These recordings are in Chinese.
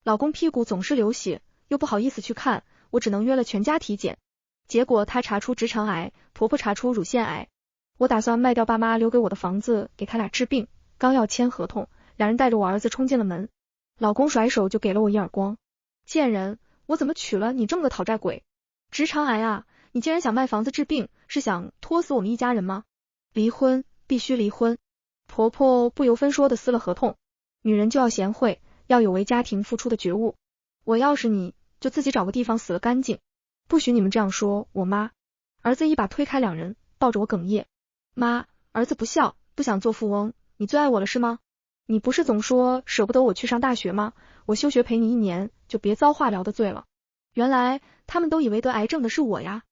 老公屁股总是流血，又不好意思去看，我只能约了全家体检。结果他查出直肠癌，婆婆查出乳腺癌。我打算卖掉爸妈留给我的房子，给他俩治病。刚要签合同，两人带着我儿子冲进了门，老公甩手就给了我一耳光。贱人，我怎么娶了你这么个讨债鬼？直肠癌啊，你竟然想卖房子治病，是想拖死我们一家人吗？离婚，必须离婚。婆婆不由分说的撕了合同。女人就要贤惠，要有为家庭付出的觉悟。我要是你，就自己找个地方死了干净。不许你们这样说我妈。儿子一把推开两人，抱着我哽咽。妈，儿子不孝，不想做富翁，你最爱我了是吗？你不是总说舍不得我去上大学吗？我休学陪你1年，就别遭化疗的罪了。原来他们都以为得癌症的是我呀。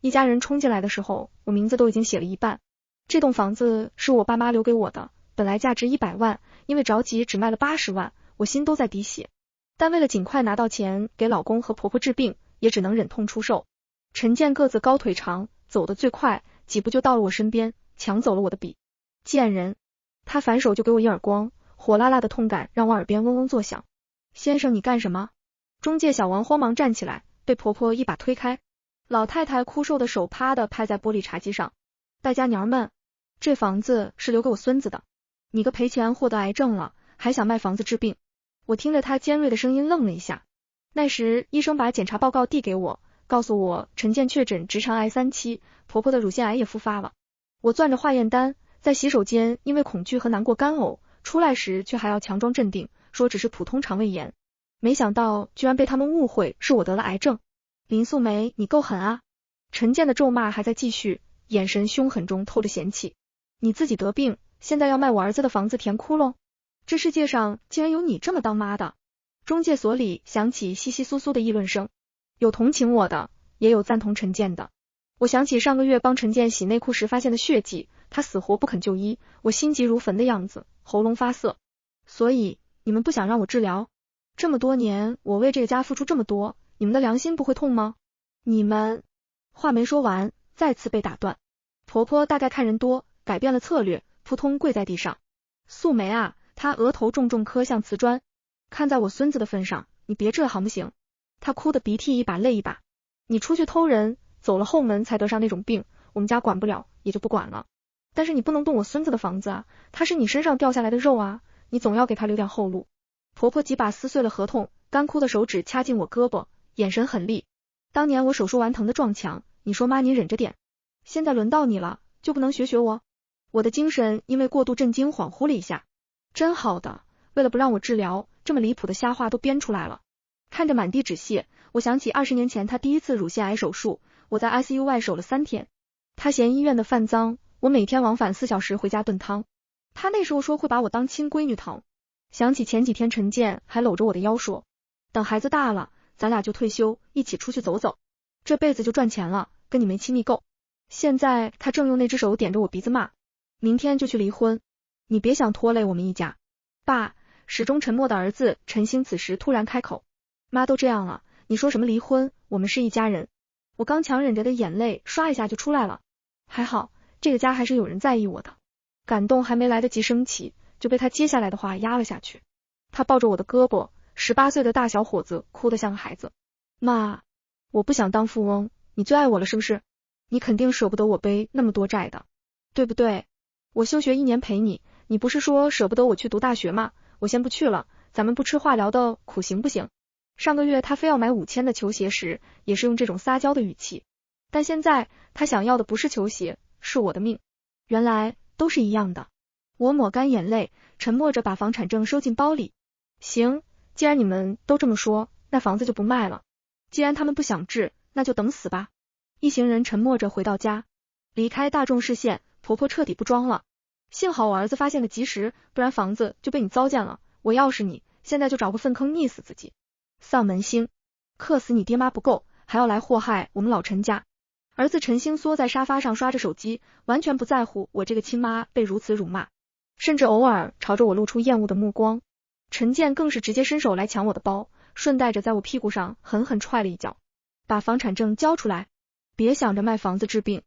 一家人冲进来的时候，我名字都已经写了一半。这栋房子是我爸妈留给我的，本来价值100万，因为着急只卖了80万，我心都在滴血。但为了尽快拿到钱给老公和婆婆治病，也只能忍痛出售。陈建个子高腿长，走得最快，几步就到了我身边，抢走了我的笔。贱人！他反手就给我一耳光，火辣辣的痛感让我耳边嗡嗡作响。先生你干什么？中介小王慌忙站起来，被婆婆一把推开。老太太枯瘦的手啪的拍在玻璃茶几上。大家娘们，这房子是留给我孙子的，你个赔钱获得癌症了，还想卖房子治病？我听着他尖锐的声音愣了一下。那时医生把检查报告递给我，告诉我陈建确诊直肠癌3期，婆婆的乳腺癌也复发了。我攥着化验单，在洗手间因为恐惧和难过干呕，出来时却还要强装镇定，说只是普通肠胃炎。没想到居然被他们误会是我得了癌症。林素梅，你够狠啊！陈建的咒骂还在继续，眼神凶狠中透着嫌弃。你自己得病，现在要卖我儿子的房子填窟窿？这世界上竟然有你这么当妈的！中介所里响起窸窸窣窣的议论声，有同情我的，也有赞同陈建的。我想起上个月帮陈建洗内裤时发现的血迹，他死活不肯就医，我心急如焚的样子，喉咙发涩。所以你们不想让我治疗？这么多年我为这个家付出这么多，你们的良心不会痛吗？你们……话没说完，再次被打断。婆婆大概看人多，改变了策略，扑通跪在地上。素梅啊，她额头重重磕向瓷砖。看在我孙子的份上，你别这行不行？她哭得鼻涕一把泪一把。你出去偷人，走了后门才得上那种病，我们家管不了，也就不管了。但是你不能动我孙子的房子啊，他是你身上掉下来的肉啊，你总要给他留点后路。婆婆几把撕碎了合同，干枯的手指掐进我胳膊，眼神狠厉。当年我手术完疼的撞墙，你说妈你忍着点，现在轮到你了，就不能学学我？我的精神因为过度震惊恍惚了一下。真好的，为了不让我治疗，这么离谱的瞎话都编出来了。看着满地纸屑，我想起20年前他第一次乳腺癌手术，我在 ICU 外守了3天。他嫌医院的饭脏，我每天往返4小时回家炖汤。他那时候说会把我当亲闺女疼。想起前几天陈建还搂着我的腰说，等孩子大了，咱俩就退休，一起出去走走，这辈子就赚钱了，跟你没亲密够。现在他正用那只手点着我鼻子骂，明天就去离婚，你别想拖累我们一家。爸，始终沉默的儿子陈星此时突然开口，妈都这样了，你说什么离婚，我们是一家人。我刚强忍着的眼泪刷一下就出来了。还好，这个家还是有人在意我的。感动还没来得及升起，就被他接下来的话压了下去。他抱着我的胳膊，18岁的大小伙子哭得像个孩子。妈，我不想当富翁，你最爱我了是不是？你肯定舍不得我背那么多债的，对不对？我休学1年陪你，你不是说舍不得我去读大学吗？我先不去了，咱们不吃化疗的苦行不行？上个月他非要买5000的球鞋时，也是用这种撒娇的语气。但现在他想要的不是球鞋，是我的命。原来都是一样的。我抹干眼泪，沉默着把房产证收进包里。行，既然你们都这么说，那房子就不卖了。既然他们不想治，那就等死吧。一行人沉默着回到家，离开大众视线，婆婆彻底不装了。幸好我儿子发现的及时，不然房子就被你糟践了。我要是你，现在就找个粪坑溺死自己。丧门星，克死你爹妈不够，还要来祸害我们老陈家。儿子陈星缩在沙发上刷着手机，完全不在乎我这个亲妈被如此辱骂，甚至偶尔朝着我露出厌恶的目光。陈建更是直接伸手来抢我的包，顺带着在我屁股上狠狠踹了一脚。把房产证交出来，别想着卖房子治病。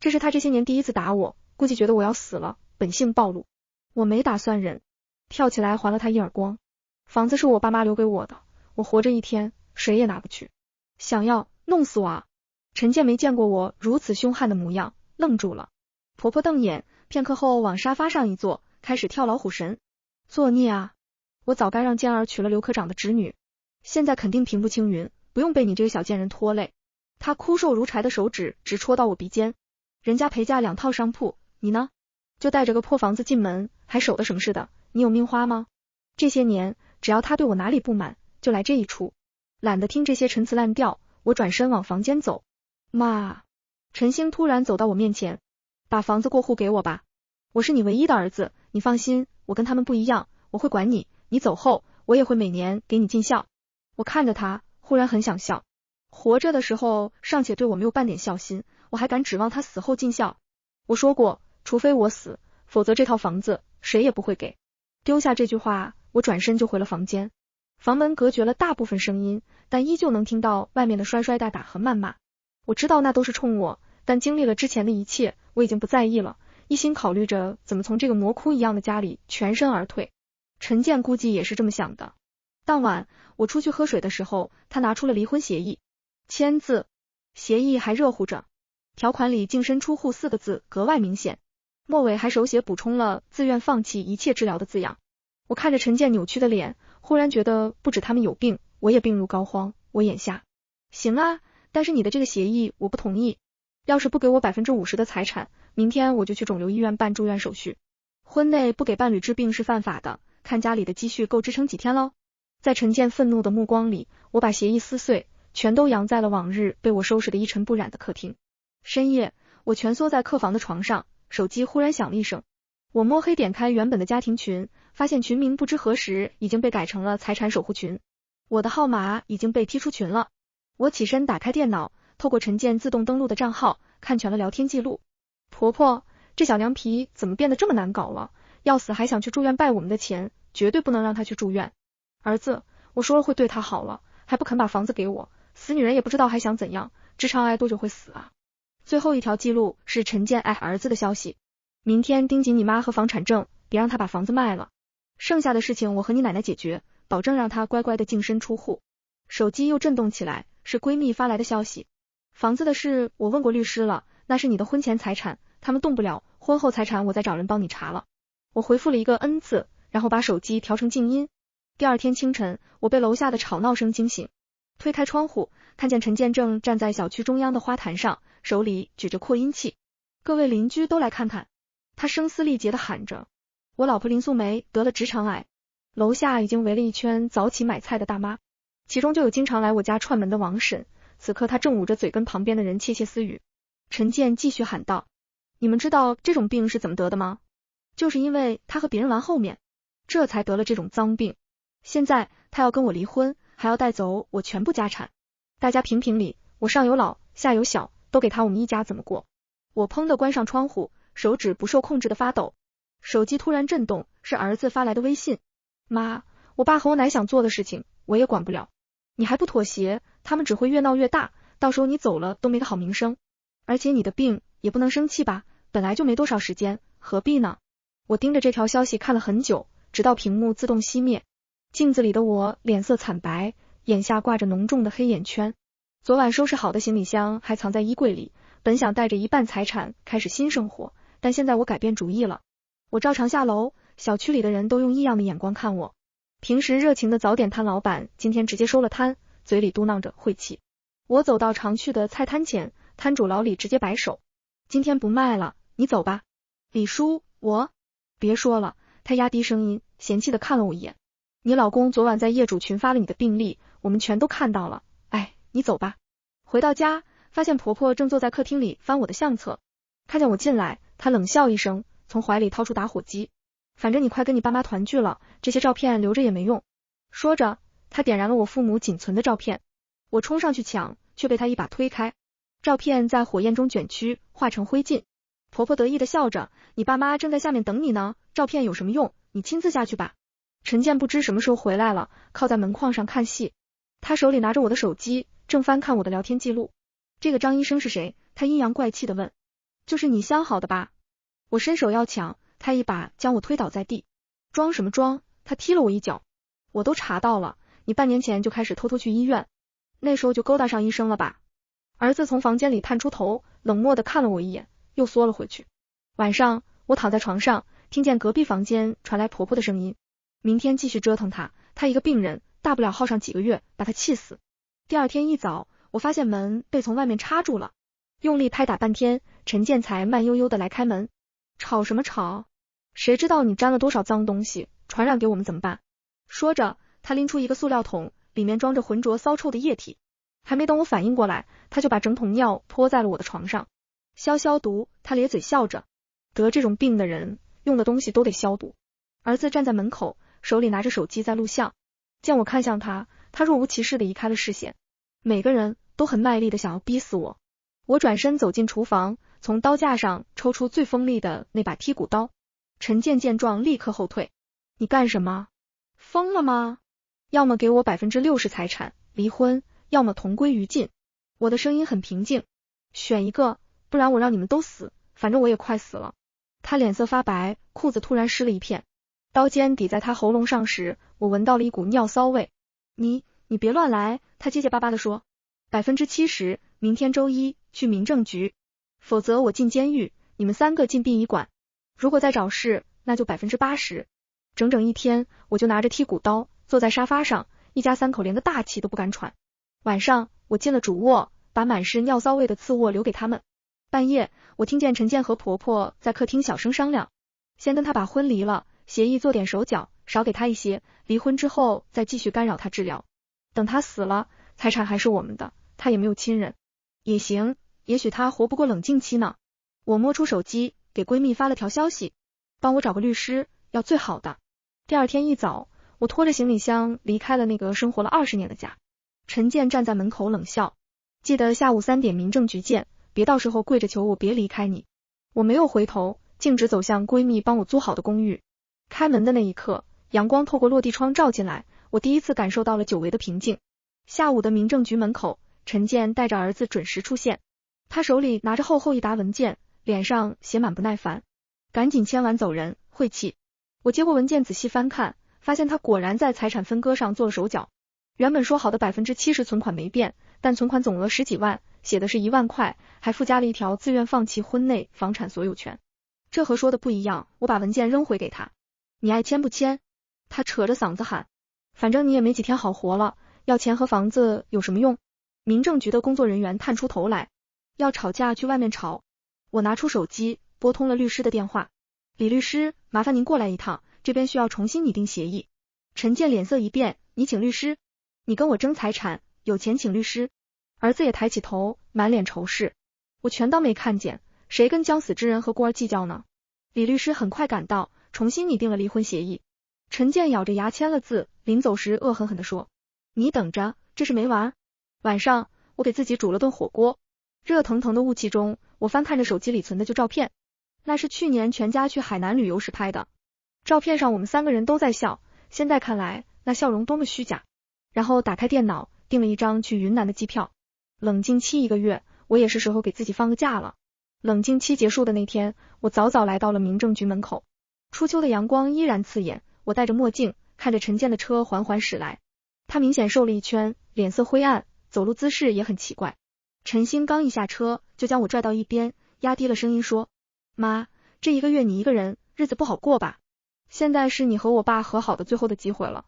这是他这些年第一次打我，估计觉得我要死了，本性暴露。我没打算忍，跳起来还了他一耳光。房子是我爸妈留给我的，我活着一天，谁也拿不去。想要弄死我啊！陈健没见过我如此凶悍的模样，愣住了。婆婆瞪眼，片刻后往沙发上一坐，开始跳老虎神。作孽啊！我早该让健儿娶了刘科长的侄女，现在肯定平步青云，不用被你这个小贱人拖累。他枯瘦如柴的手指直戳到我鼻尖。人家陪嫁2套商铺，你呢？就带着个破房子进门，还守得什么似的？你有命花吗？这些年，只要他对我哪里不满，就来这一出。懒得听这些陈词滥调，我转身往房间走。妈！陈星突然走到我面前，把房子过户给我吧，我是你唯一的儿子，你放心，我跟他们不一样，我会管你，你走后，我也会每年给你尽孝。我看着他，忽然很想笑。活着的时候尚且对我没有半点孝心，我还敢指望他死后尽孝？我说过，除非我死，否则这套房子谁也不会给。丢下这句话，我转身就回了房间。房门隔绝了大部分声音，但依旧能听到外面的摔摔打打和谩骂。我知道那都是冲我，但经历了之前的一切，我已经不在意了，一心考虑着怎么从这个魔窟一样的家里全身而退。陈健估计也是这么想的。当晚我出去喝水的时候，他拿出了离婚协议，签字，协议还热乎着，条款里净身出户4个字格外明显，末尾还手写补充了自愿放弃一切治疗的字样。我看着陈健扭曲的脸，忽然觉得不止他们有病，我也病入膏肓。我眼下，行啊，但是你的这个协议我不同意，要是不给我50%的财产，明天我就去肿瘤医院办住院手续。婚内不给伴侣治病是犯法的，看家里的积蓄够支撑几天喽。在陈健愤怒的目光里，我把协议撕碎，全都扬在了往日被我收拾得一尘不染的客厅。深夜，我蜷缩在客房的床上，手机忽然响了一声。我摸黑点开原本的家庭群，发现群名不知何时已经被改成了财产守护群，我的号码已经被踢出群了。我起身打开电脑，透过陈健自动登录的账号，看全了聊天记录。婆婆，这小娘皮怎么变得这么难搞了？要死还想去住院败我们的钱，绝对不能让她去住院。儿子，我说了会对她好了，还不肯把房子给我，死女人也不知道还想怎样，直肠癌多久会死啊？最后一条记录是陈健爱儿子的消息，明天盯紧你妈和房产证，别让她把房子卖了，剩下的事情我和你奶奶解决，保证让她乖乖的净身出户。手机又震动起来，是闺蜜发来的消息，房子的事我问过律师了，那是你的婚前财产，他们动不了，婚后财产我再找人帮你查了。我回复了一个N字，然后把手机调成静音。第二天清晨，我被楼下的吵闹声惊醒，推开窗户，看见陈健正站在小区中央的花坛上，手里举着扩音器。各位邻居都来看看，他声嘶力竭地喊着。我老婆林素梅得了直肠癌，楼下已经围了一圈早起买菜的大妈，其中就有经常来我家串门的王婶，此刻她正捂着嘴跟旁边的人窃窃私语。陈健继续喊道，你们知道这种病是怎么得的吗？就是因为他和别人玩后面，这才得了这种脏病。现在他要跟我离婚，还要带走我全部家产。大家评评理，我上有老下有小，都给他我们一家怎么过？我砰的关上窗户，手指不受控制的发抖。手机突然震动，是儿子发来的微信。妈，我爸和我奶想做的事情我也管不了，你还不妥协，他们只会越闹越大，到时候你走了都没个好名声。而且你的病也不能生气吧，本来就没多少时间，何必呢？我盯着这条消息看了很久，直到屏幕自动熄灭。镜子里的我脸色惨白，眼下挂着浓重的黑眼圈。昨晚收拾好的行李箱还藏在衣柜里，本想带着一半财产开始新生活，但现在我改变主意了。我照常下楼，小区里的人都用异样的眼光看我。平时热情的早点摊老板今天直接收了摊，嘴里嘟囔着晦气。我走到常去的菜摊前，摊主老李直接摆手，今天不卖了，你走吧。李叔，我别说了，他压低声音嫌弃的看了我一眼，你老公昨晚在业主群发了你的病历，我们全都看到了，哎，你走吧。回到家，发现婆婆正坐在客厅里翻我的相册，看见我进来，她冷笑一声，从怀里掏出打火机，反正你快跟你爸妈团聚了，这些照片留着也没用。说着，她点燃了我父母仅存的照片，我冲上去抢，却被她一把推开，照片在火焰中卷曲，化成灰烬。婆婆得意的笑着，你爸妈正在下面等你呢，照片有什么用，你亲自下去吧。陈健不知什么时候回来了，靠在门框上看戏，他手里拿着我的手机，正翻看我的聊天记录。这个张医生是谁？他阴阳怪气的问。就是你相好的吧？我伸手要抢，他一把将我推倒在地。装什么装？他踢了我一脚。我都查到了，你半年前就开始偷偷去医院，那时候就勾搭上医生了吧？儿子从房间里探出头，冷漠地看了我一眼，又缩了回去。晚上，我躺在床上，听见隔壁房间传来婆婆的声音，明天继续折腾她，她一个病人，大不了耗上几个月，把她气死。第二天一早，我发现门被从外面插住了，用力拍打半天，陈建才慢悠悠地来开门。吵什么吵？谁知道你沾了多少脏东西，传染给我们怎么办？说着，他拎出一个塑料桶，里面装着浑浊骚臭的液体。还没等我反应过来，他就把整桶尿泼在了我的床上。消毒，他咧嘴笑着。得这种病的人，用的东西都得消毒。儿子站在门口，手里拿着手机在录像。见我看向他，他若无其事地移开了视线。每个人都很卖力地想要逼死我。我转身走进厨房，从刀架上抽出最锋利的那把剔骨刀。陈建见状立刻后退。你干什么？疯了吗？要么给我60%财产，离婚，要么同归于尽。我的声音很平静，选一个，不然我让你们都死，反正我也快死了。他脸色发白，裤子突然湿了一片。刀尖抵在他喉咙上时，我闻到了一股尿骚味。你别乱来，他结结巴巴地说。70%，明天周一去民政局，否则我进监狱，你们3个进殡仪馆。如果再找事，那就80%。整整一天，我就拿着剔骨刀坐在沙发上，一家3口连个大气都不敢喘。晚上，我进了主卧，把满是尿骚味的次卧留给他们。半夜，我听见陈建和婆婆在客厅小声商量，先跟他把婚离了，协议做点手脚，少给他一些，离婚之后再继续干扰他治疗。等他死了，财产还是我们的，他也没有亲人。也行，也许他活不过冷静期呢。我摸出手机，给闺蜜发了条消息，帮我找个律师，要最好的。第二天一早，我拖着行李箱离开了那个生活了20年的家。陈建站在门口冷笑，记得下午3点民政局见，别到时候跪着求我别离开你。我没有回头，径直走向闺蜜帮我租好的公寓。开门的那一刻，阳光透过落地窗照进来，我第一次感受到了久违的平静。下午的民政局门口，陈建带着儿子准时出现，他手里拿着厚厚一沓文件，脸上写满不耐烦。赶紧签完走人，晦气。我接过文件仔细翻看，发现他果然在财产分割上做了手脚。原本说好的70%存款没变，但存款总额10几万，写的是1万块，还附加了一条自愿放弃婚内房产所有权。这和说的不一样，我把文件扔回给他。你爱签不签？他扯着嗓子喊。反正你也没几天好活了，要钱和房子有什么用？民政局的工作人员探出头来。要吵架去外面吵。我拿出手机，拨通了律师的电话。李律师，麻烦您过来一趟，这边需要重新拟定协议。陈建脸色一变，你请律师？你跟我争财产，有钱请律师？儿子也抬起头，满脸仇视。我全当没看见，谁跟将死之人和孤儿计较呢？李律师很快赶到，重新拟定了离婚协议。陈建咬着牙签了字，临走时恶狠狠地说，你等着，这事没完。晚上，我给自己煮了顿火锅，热腾腾的雾气中，我翻看着手机里存的旧照片，那是去年全家去海南旅游时拍的。照片上我们3个人都在笑，现在看来，那笑容多么虚假。然后打开电脑，订了一张去云南的机票。冷静期1个月，我也是时候给自己放个假了。冷静期结束的那天，我早早来到了民政局门口。初秋的阳光依然刺眼，我戴着墨镜，看着陈建的车缓缓驶来。他明显瘦了一圈，脸色灰暗，走路姿势也很奇怪。陈星刚一下车，就将我拽到一边，压低了声音说，妈，这1个月你一个人，日子不好过吧？现在是你和我爸和好的最后的机会了。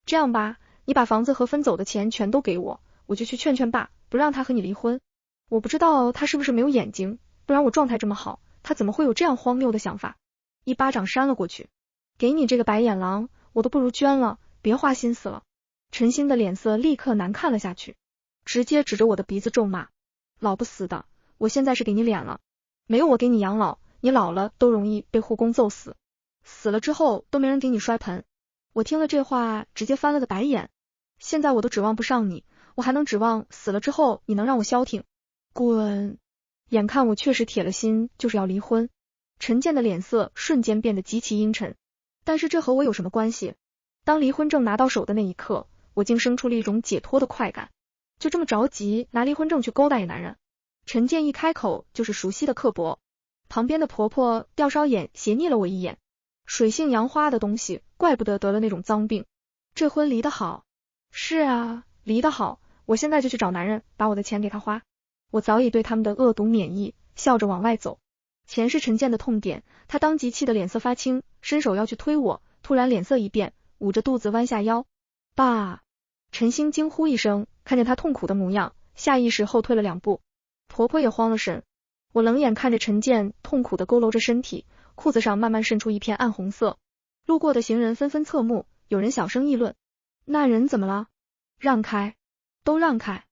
这样吧，你把房子和分走的钱全都给我，我就去劝劝爸，不让他和你离婚。我不知道他是不是没有眼睛，不然我状态这么好，他怎么会有这样荒谬的想法？一巴掌扇了过去。给你这个白眼狼，我都不如捐了，别花心思了。陈星的脸色立刻难看了下去，直接指着我的鼻子咒骂，老不死的，我现在是给你脸了，没有我给你养老，你老了都容易被护工揍死，死了之后都没人给你摔盆。我听了这话，直接翻了个白眼。现在我都指望不上你，我还能指望死了之后你能让我消停？滚！眼看我确实铁了心就是要离婚，陈建的脸色瞬间变得极其阴沉。但是这和我有什么关系？当离婚证拿到手的那一刻，我竟生出了一种解脱的快感。就这么着急拿离婚证去勾搭一男人？陈建一开口就是熟悉的刻薄。旁边的婆婆吊梢眼斜睨了我一眼，水性杨花的东西，怪不得得了那种脏病。这婚离得好。是啊，离得好，我现在就去找男人，把我的钱给他花。我早已对他们的恶毒免疫，笑着往外走。钱是陈健的痛点，他当即气得脸色发青，伸手要去推我，突然脸色一变，捂着肚子弯下腰。爸！陈星惊呼一声，看见他痛苦的模样，下意识后退了2步。婆婆也慌了神。我冷眼看着陈健痛苦地佝偻着身体，裤子上慢慢渗出一片暗红色。路过的行人纷纷侧目，有人小声议论：那人怎么了？让开！都让开！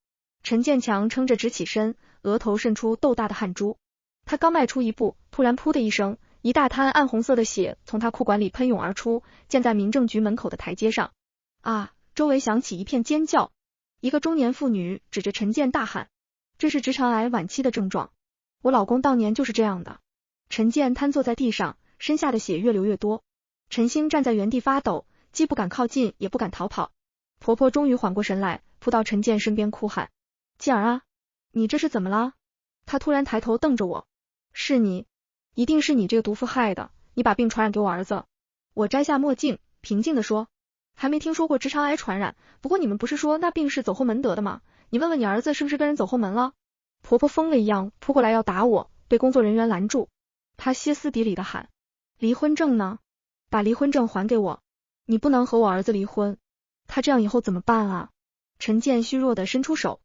陈健强撑着直起身，额头渗出豆大的汗珠。他刚迈出一步，突然噗的一声，一大滩暗红色的血从他裤管里喷涌而出，溅在民政局门口的台阶上。啊！周围响起一片尖叫。一个中年妇女指着陈健大喊：这是直肠癌晚期的症状，我老公当年就是这样的。陈健瘫坐在地上，身下的血越流越多。陈星站在原地发抖，既不敢靠近，也不敢逃跑。婆婆终于缓过神来，扑到陈健身边哭喊：健儿啊，你这是怎么了？他突然抬头瞪着我：是你，一定是你这个毒妇害的，你把病传染给我儿子。我摘下墨镜，平静地说：还没听说过直肠癌传染，不过你们不是说那病是走后门得的吗？你问问你儿子是不是跟人走后门了？婆婆疯了一样扑过来要打我，被工作人员拦住。她歇斯底里的喊：离婚证呢？把离婚证还给我！你不能和我儿子离婚，他这样以后怎么办啊？陈健虚弱的伸出手：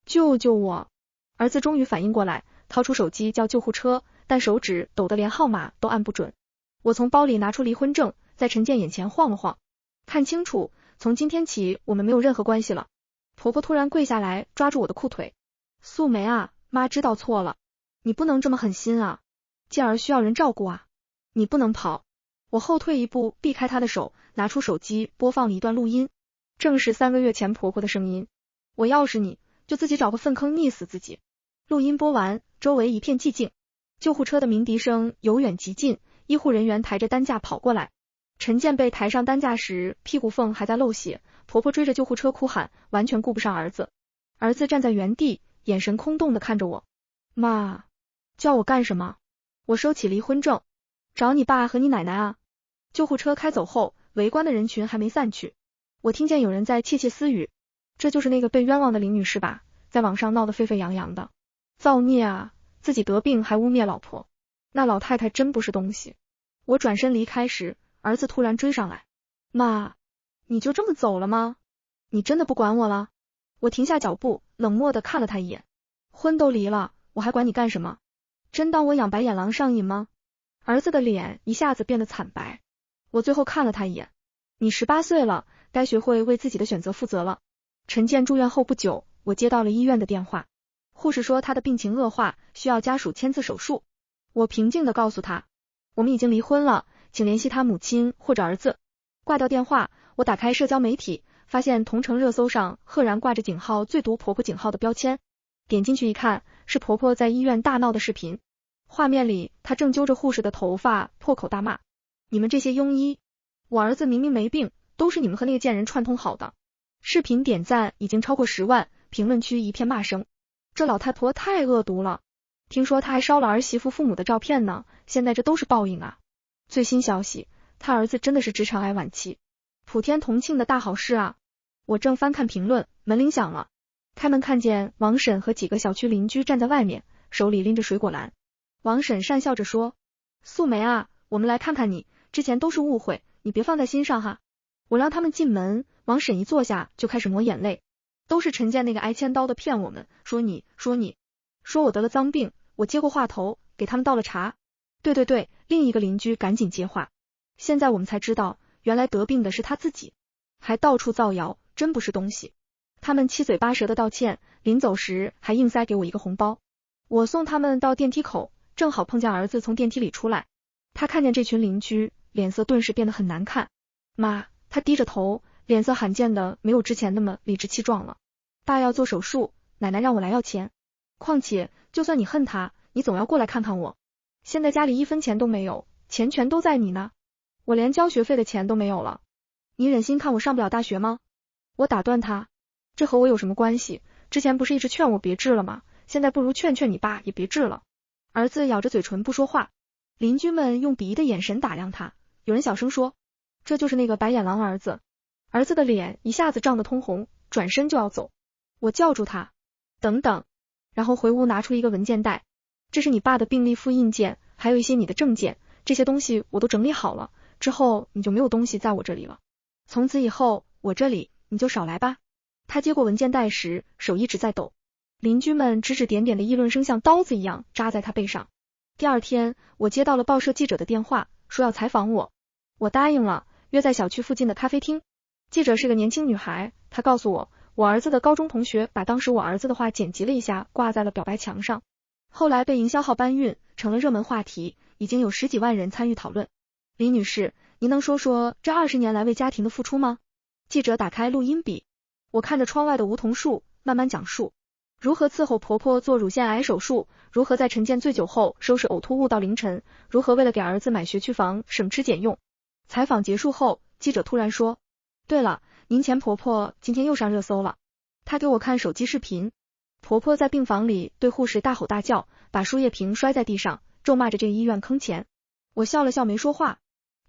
救救我！儿子终于反应过来，掏出手机叫救护车，但手指抖得连号码都按不准。我从包里拿出离婚证，在陈健眼前晃了晃：看清楚，从今天起我们没有任何关系了。婆婆突然跪下来抓住我的裤腿：素梅啊，妈知道错了，你不能这么狠心啊，健儿需要人照顾啊，你不能跑。我后退一步，避开她的手，拿出手机播放了一段录音，正是3个月前婆婆的声音：我要是你，就自己找个粪坑溺死自己。录音播完，周围一片寂静，救护车的鸣笛声由远及近，医护人员抬着担架跑过来。陈健被抬上担架时，屁股缝还在漏血，婆婆追着救护车哭喊，完全顾不上儿子。儿子站在原地，眼神空洞地看着我：妈，叫我干什么？我收起离婚证，找你爸和你奶奶啊。救护车开走后，围观的人群还没散去，我听见有人在窃窃私语：这就是那个被冤枉的林女士吧，在网上闹得沸沸扬扬的，造孽啊，自己得病还污蔑老婆，那老太太真不是东西。我转身离开时，儿子突然追上来：妈，你就这么走了吗？你真的不管我了？我停下脚步，冷漠地看了他一眼：婚都离了，我还管你干什么？真当我养白眼狼上瘾吗？儿子的脸一下子变得惨白。我最后看了他一眼：你18岁了，该学会为自己的选择负责了。陈健住院后不久，我接到了医院的电话，护士说他的病情恶化，需要家属签字手术。我平静地告诉他：我们已经离婚了，请联系他母亲或者儿子。挂掉电话，我打开社交媒体，发现同城热搜上赫然挂着井号最毒婆婆井号的标签。点进去一看，是婆婆在医院大闹的视频。画面里，她正揪着护士的头发，破口大骂：你们这些庸医，我儿子明明没病，都是你们和那个贱人串通好的。视频点赞已经超过10万，评论区一片骂声：这老太婆太恶毒了，听说她还烧了儿媳妇父母的照片呢，现在这都是报应啊。最新消息，他儿子真的是直肠癌晚期，普天同庆的大好事啊。我正翻看评论，门铃响了，开门看见王婶和几个小区邻居站在外面，手里拎着水果篮。王婶讪笑着说：素梅啊，我们来看看你，之前都是误会，你别放在心上哈。我让他们进门，王婶一坐下就开始抹眼泪，都是陈健那个挨千刀的骗我们，说我得了脏病。我接过话头，给他们倒了茶。对，另一个邻居赶紧接话：现在我们才知道，原来得病的是他自己，还到处造谣，真不是东西。他们七嘴八舌的道歉，临走时还硬塞给我一个红包。我送他们到电梯口，正好碰见儿子从电梯里出来，他看见这群邻居，脸色顿时变得很难看。妈，他低着头，脸色罕见的没有之前那么理直气壮了。爸要做手术，奶奶让我来要钱，况且就算你恨他，你总要过来看看我。现在家里1分钱都没有，钱全都在你呢，我连交学费的钱都没有了，你忍心看我上不了大学吗？我打断他：这和我有什么关系？之前不是一直劝我别治了吗？现在不如劝劝你爸也别治了。儿子咬着嘴唇不说话，邻居们用鄙夷的眼神打量他，有人小声说：这就是那个白眼狼儿子。儿子的脸一下子涨得通红，转身就要走。我叫住他，等等，然后回屋拿出一个文件袋，这是你爸的病历复印件，还有一些你的证件，这些东西我都整理好了，之后你就没有东西在我这里了。从此以后，我这里你就少来吧。他接过文件袋时，手一直在抖。邻居们指指点点的议论声像刀子一样扎在他背上。第二天，我接到了报社记者的电话，说要采访我。我答应了，约在小区附近的咖啡厅。记者是个年轻女孩，她告诉我，我儿子的高中同学把当时我儿子的话剪辑了一下，挂在了表白墙上。后来被营销号搬运，成了热门话题，已经有10几万人参与讨论。李女士，您能说说这20年来为家庭的付出吗？记者打开录音笔，我看着窗外的梧桐树，慢慢讲述。如何伺候婆婆做乳腺癌手术，如何在陈建醉酒后收拾呕吐物到凌晨，如何为了给儿子买学区房省吃俭用。采访结束后，记者突然说，对了，您前婆婆今天又上热搜了。她给我看手机视频，婆婆在病房里对护士大吼大叫，把输液瓶摔在地上，咒骂着这个医院坑钱。我笑了笑没说话。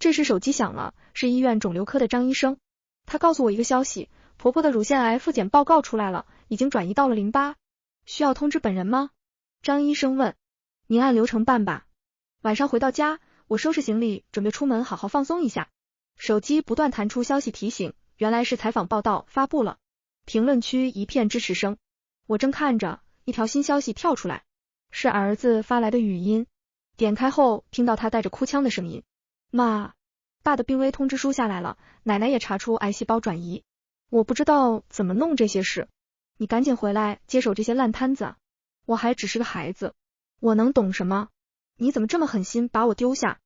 这时手机响了，是医院肿瘤科的张医生。他告诉我一个消息，婆婆的乳腺癌复检报告出来了，已经转移到了淋巴。需要通知本人吗？张医生问。您按流程办吧。晚上回到家，我收拾行李准备出门好好放松一下，手机不断弹出消息提醒，原来是采访报道发布了。评论区一片支持声。我正看着，一条新消息跳出来，是儿子发来的语音。点开后听到他带着哭腔的声音，妈，爸的病危通知书下来了，奶奶也查出癌细胞转移，我不知道怎么弄这些事，你赶紧回来接手这些烂摊子啊！我还只是个孩子，我能懂什么？你怎么这么狠心把我丢下？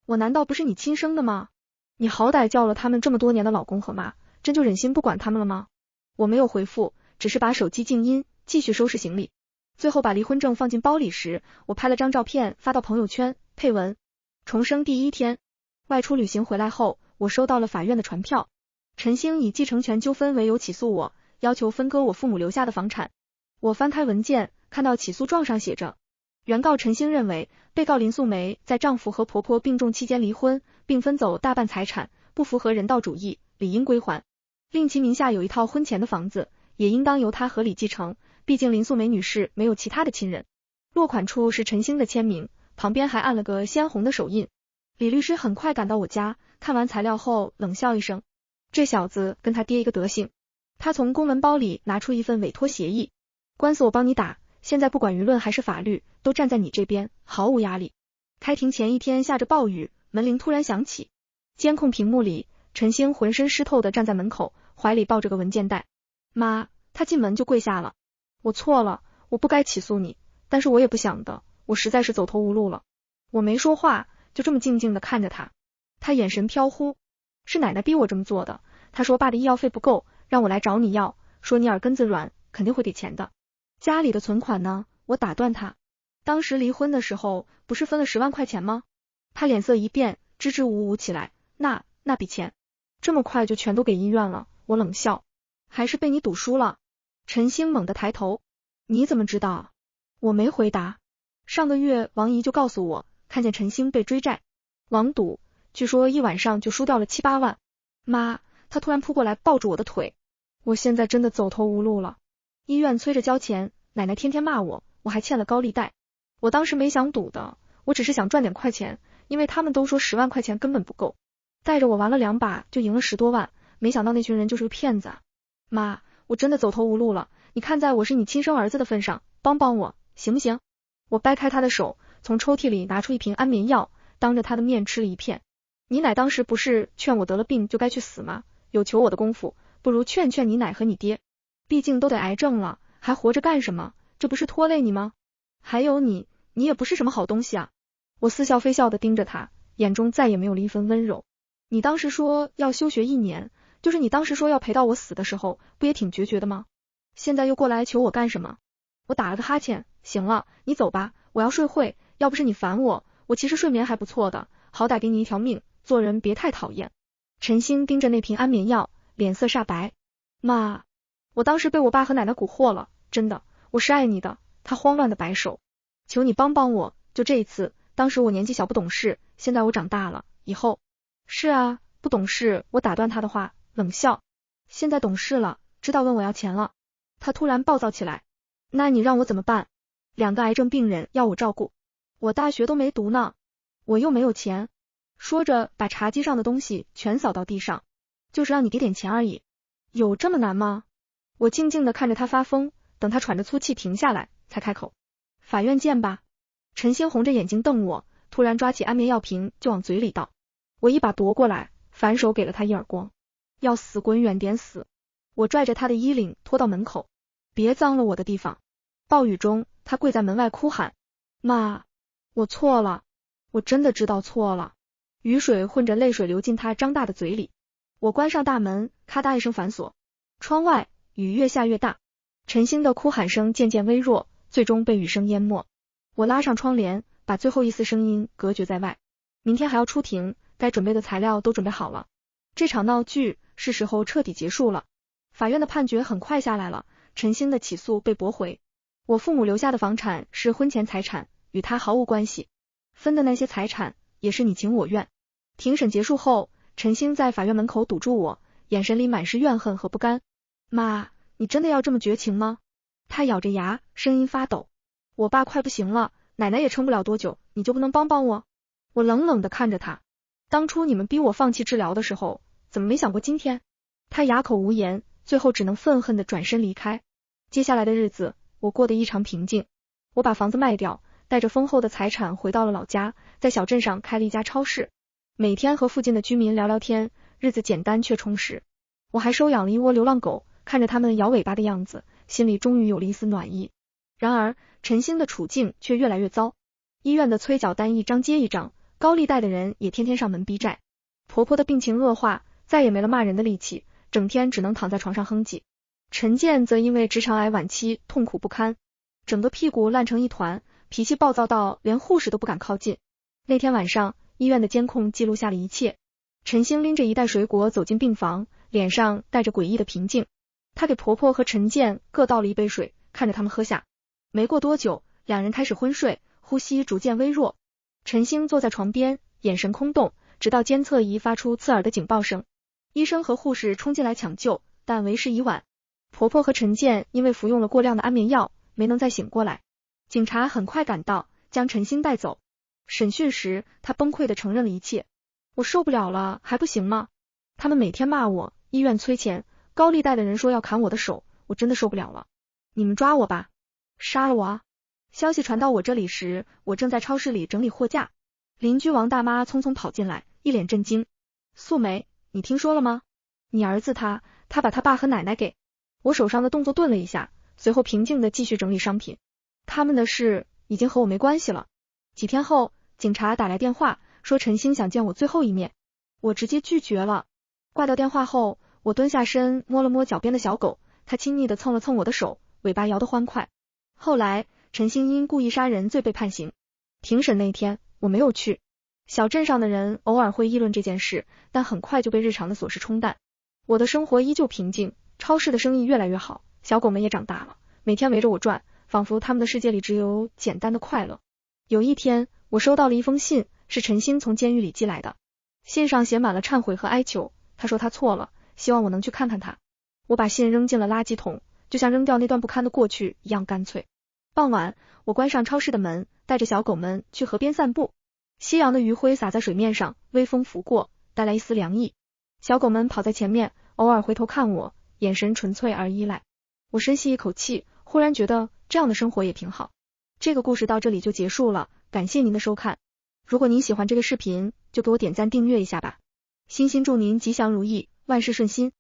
我难道不是你亲生的吗？你好歹叫了他们这么多年的老公和妈，真就忍心不管他们了吗？我没有回复，只是把手机静音，继续收拾行李。最后把离婚证放进包里时，我拍了张照片发到朋友圈，配文：重生第一天。外出旅行回来后，我收到了法院的传票，陈星以继承权纠纷为由起诉我，要求分割我父母留下的房产。我翻开文件，看到起诉状上写着，原告陈星认为，被告林素梅在丈夫和婆婆病重期间离婚，并分走大半财产，不符合人道主义，理应归还。令其名下有一套婚前的房子，也应当由她合理继承，毕竟林素梅女士没有其他的亲人。落款处是陈星的签名，旁边还按了个鲜红的手印。李律师很快赶到我家，看完材料后冷笑一声，这小子跟他爹一个德行。他从公文包里拿出一份委托协议，官司我帮你打，现在不管舆论还是法律，都站在你这边，毫无压力。开庭前一天下着暴雨，门铃突然响起，监控屏幕里，陈星浑身湿透的站在门口，怀里抱着个文件袋。妈，他进门就跪下了。我错了，我不该起诉你，但是我也不想的，我实在是走投无路了。我没说话，就这么静静的看着他。他眼神飘忽，是奶奶逼我这么做的，她说爸的医药费不够，让我来找你要，说你耳根子软，肯定会给钱的。家里的存款呢？我打断他，当时离婚的时候不是分了10万块钱吗？他脸色一变，支支吾吾起来，那笔钱这么快就全都给医院了？我冷笑，还是被你赌输了。陈星猛地抬头，你怎么知道？我没回答。上个月王姨就告诉我，看见陈星被追债，网赌，据说一晚上就输掉了7、8万。妈，他突然扑过来抱住我的腿，我现在真的走投无路了。医院催着交钱，奶奶天天骂我，我还欠了高利贷。我当时没想赌的，我只是想赚点快钱，因为他们都说10万块钱根本不够，带着我玩了2把就赢了10多万，没想到那群人就是个骗子啊。妈，我真的走投无路了，你看在我是你亲生儿子的份上，帮帮我，行不行？我掰开他的手，从抽屉里拿出一瓶安眠药，当着他的面吃了一片。你奶当时不是劝我得了病就该去死吗？有求我的功夫，不如劝劝你奶和你爹，毕竟都得癌症了，还活着干什么？这不是拖累你吗？还有你也不是什么好东西啊。我似笑非笑的盯着他，眼中再也没有了一分温柔。你当时说要休学1年，就是你当时说要陪到我死的时候，不也挺决绝的吗？现在又过来求我干什么？我打了个哈欠，行了，你走吧，我要睡会，要不是你烦我，我其实睡眠还不错的，好歹给你一条命，做人别太讨厌。陈星盯着那瓶安眠药，脸色煞白。妈，我当时被我爸和奶奶蛊惑了，真的，我是爱你的。他慌乱的摆手，求你帮帮我，就这一次，当时我年纪小不懂事，现在我长大了，以后。是啊，不懂事，我打断他的话，冷笑。现在懂事了，知道问我要钱了。他突然暴躁起来，那你让我怎么办？2个癌症病人要我照顾，我大学都没读呢，我又没有钱。说着把茶几上的东西全扫到地上，就是让你给点钱而已，有这么难吗？我静静地看着他发疯，等他喘着粗气停下来，才开口，法院见吧。陈星红着眼睛瞪我，突然抓起安眠药瓶就往嘴里倒，我一把夺过来，反手给了他一耳光，要死滚远点死。我拽着他的衣领拖到门口，别脏了我的地方。暴雨中，他跪在门外哭喊，妈，我错了，我真的知道错了。雨水混着泪水流进他张大的嘴里。我关上大门，咔嗒一声反锁。窗外雨越下越大，陈星的哭喊声渐渐微弱，最终被雨声淹没。我拉上窗帘，把最后一丝声音隔绝在外。明天还要出庭，该准备的材料都准备好了。这场闹剧是时候彻底结束了。法院的判决很快下来了，陈星的起诉被驳回。我父母留下的房产是婚前财产，与他毫无关系，分的那些财产也是你情我愿。庭审结束后，陈星在法院门口堵住我，眼神里满是怨恨和不甘。妈，你真的要这么绝情吗？他咬着牙，声音发抖。我爸快不行了，奶奶也撑不了多久，你就不能帮帮我？我冷冷地看着他，当初你们逼我放弃治疗的时候，怎么没想过今天？他哑口无言，最后只能愤恨地转身离开。接下来的日子，我过得异常平静。我把房子卖掉，带着丰厚的财产回到了老家，在小镇上开了一家超市，每天和附近的居民聊聊天，日子简单却充实。我还收养了一窝流浪狗，看着它们摇尾巴的样子，心里终于有了一丝暖意。然而，陈星的处境却越来越糟。医院的催缴单一张接一张，高利贷的人也天天上门逼债。婆婆的病情恶化，再也没了骂人的力气，整天只能躺在床上哼唧。陈健则因为直肠癌晚期痛苦不堪，整个屁股烂成一团，脾气暴躁到连护士都不敢靠近。那天晚上，医院的监控记录下了一切。陈星拎着一袋水果走进病房，脸上带着诡异的平静。他给婆婆和陈健各倒了一杯水，看着他们喝下。没过多久，2人开始昏睡，呼吸逐渐微弱。陈星坐在床边，眼神空洞，直到监测仪发出刺耳的警报声。医生和护士冲进来抢救，但为时已晚。婆婆和陈健因为服用了过量的安眠药，没能再醒过来。警察很快赶到，将陈星带走。审讯时，他崩溃地承认了一切。我受不了了，还不行吗？他们每天骂我，医院催钱，高利贷的人说要砍我的手，我真的受不了了。你们抓我吧，杀了我啊！消息传到我这里时，我正在超市里整理货架。邻居王大妈匆匆跑进来，一脸震惊。素梅，你听说了吗？你儿子他把他爸和奶奶给……我手上的动作顿了一下，随后平静地继续整理商品。他们的事已经和我没关系了。几天后，警察打来电话，说陈星想见我最后一面。我直接拒绝了。挂掉电话后，我蹲下身摸了摸脚边的小狗，它亲昵地蹭了蹭我的手，尾巴摇得欢快。后来，陈星因故意杀人罪被判刑。庭审那天，我没有去。小镇上的人偶尔会议论这件事，但很快就被日常的琐事冲淡。我的生活依旧平静，超市的生意越来越好，小狗们也长大了，每天围着我转，仿佛他们的世界里只有简单的快乐。有一天，我收到了一封信，是陈星从监狱里寄来的。信上写满了忏悔和哀求，他说他错了，希望我能去看看他。我把信扔进了垃圾桶，就像扔掉那段不堪的过去一样干脆。傍晚，我关上超市的门，带着小狗们去河边散步。夕阳的余晖洒在水面上，微风拂过，带来一丝凉意。小狗们跑在前面，偶尔回头看我，眼神纯粹而依赖。我深吸一口气，忽然觉得这样的生活也挺好。这个故事到这里就结束了，感谢您的收看。如果您喜欢这个视频，就给我点赞订阅一下吧。衷心祝您吉祥如意，万事顺心。